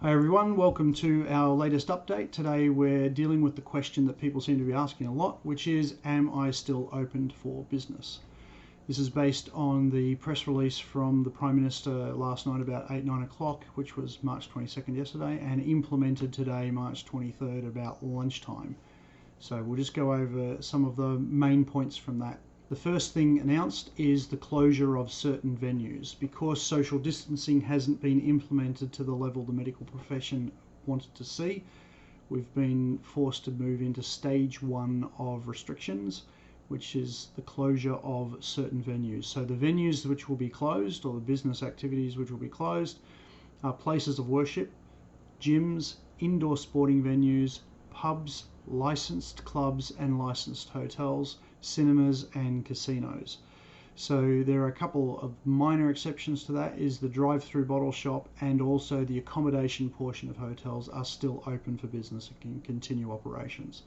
Hi everyone, welcome to our latest update. Today we're dealing with the question that people seem to be asking a lot, which is, am I still open for business? This is based on the press release from the Prime Minister last night about 8-9 o'clock, which was March 22nd yesterday, and implemented today, March 23rd, about lunchtime. So we'll just go over some of the main points from that. The first thing announced is the closure of certain venues. Because social distancing hasn't been implemented to the level the medical profession wanted to see, we've been forced to move into stage 1 of restrictions, which is the closure of certain venues. So the venues which will be closed, or the business activities which will be closed, are places of worship, gyms, indoor sporting venues, pubs, licensed clubs and licensed hotels, cinemas and casinos. So there are a couple of minor exceptions to that. Is the drive-through bottle shop and also the accommodation portion of hotels are still open for business and can continue operations.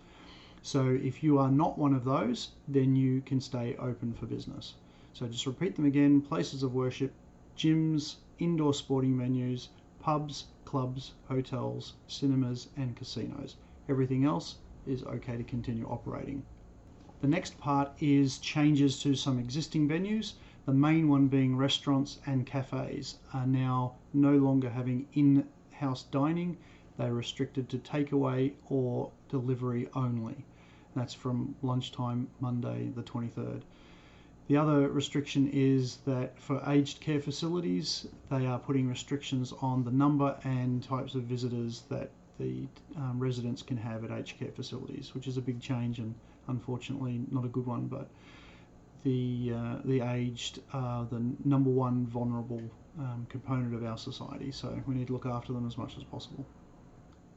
So if you are not one of those, then you can stay open for business. So just repeat them again: places of worship, gyms, indoor sporting venues, pubs, clubs, hotels, cinemas and casinos. Everything else is okay to continue operating. The next part is changes to some existing venues. The main one being restaurants and cafes are now no longer having in-house dining. They're restricted to takeaway or delivery only. That's from lunchtime Monday the 23rd. The other restriction is that for aged care facilities, they are putting restrictions on the number and types of visitors that the residents can have at aged care facilities, which is a big change and unfortunately not a good one. But the aged are the number one vulnerable component of our society, so we need to look after them as much as possible.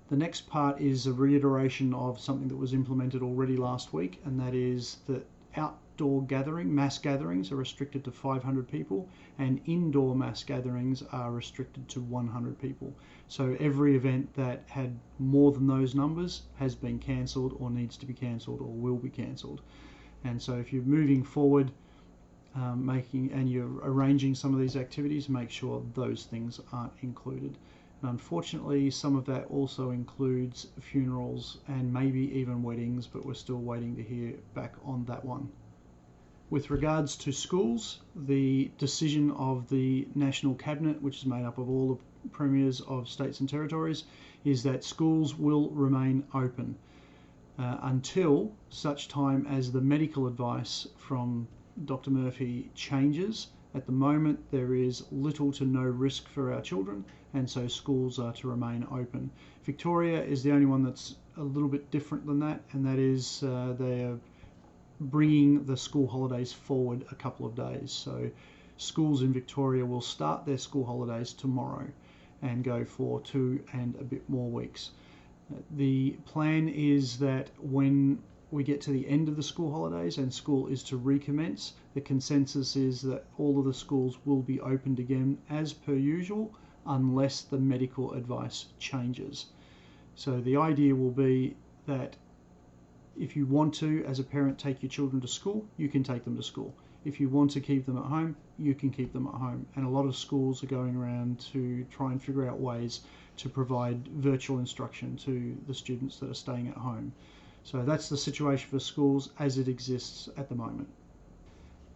The next part is a reiteration of something that was implemented already last week, and that is that outdoor mass gatherings are restricted to 500 people and indoor mass gatherings are restricted to 100 people. So every event that had more than those numbers has been cancelled or needs to be cancelled or will be cancelled. And so if you're moving forward and you're arranging some of these activities, make sure those things aren't included. And unfortunately, some of that also includes funerals and maybe even weddings, but we're still waiting to hear back on that one. With regards to schools, the decision of the National Cabinet, which is made up of all the premiers of states and territories, is that schools will remain open until such time as the medical advice from Dr. Murphy changes. At the moment, there is little to no risk for our children, and so schools are to remain open. Victoria is the only one that's a little bit different than that, and that is they're bringing the school holidays forward a couple of days. So schools in Victoria will start their school holidays tomorrow and go for 2 and a bit more weeks. The plan is that when we get to the end of the school holidays and school is to recommence, the consensus is that all of the schools will be opened again as per usual unless the medical advice changes. So the idea will be that if you want to, as a parent, take your children to school, you can take them to school. If you want to keep them at home, you can keep them at home. And a lot of schools are going around to try and figure out ways to provide virtual instruction to the students that are staying at home. So that's the situation for schools as it exists at the moment.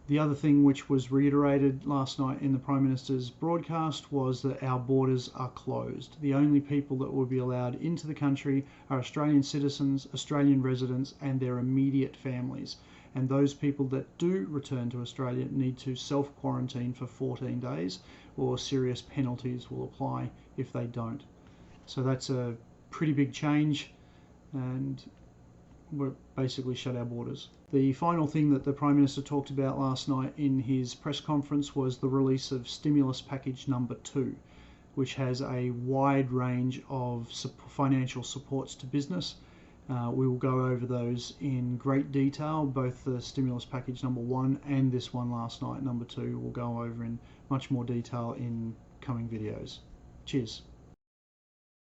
The other thing which was reiterated last night in the Prime Minister's broadcast was that our borders are closed. The only people that will be allowed into the country are Australian citizens, Australian residents and their immediate families. And those people that do return to Australia need to self-quarantine for 14 days or serious penalties will apply if they don't. So that's a pretty big change, and we're basically shut our borders. The final thing that the Prime Minister talked about last night in his press conference was the release of stimulus package number 2, which has a wide range of financial supports to business. We will go over those in great detail, both the stimulus package number 1 and this one last night, number 2, we'll go over in much more detail in coming videos. Cheers.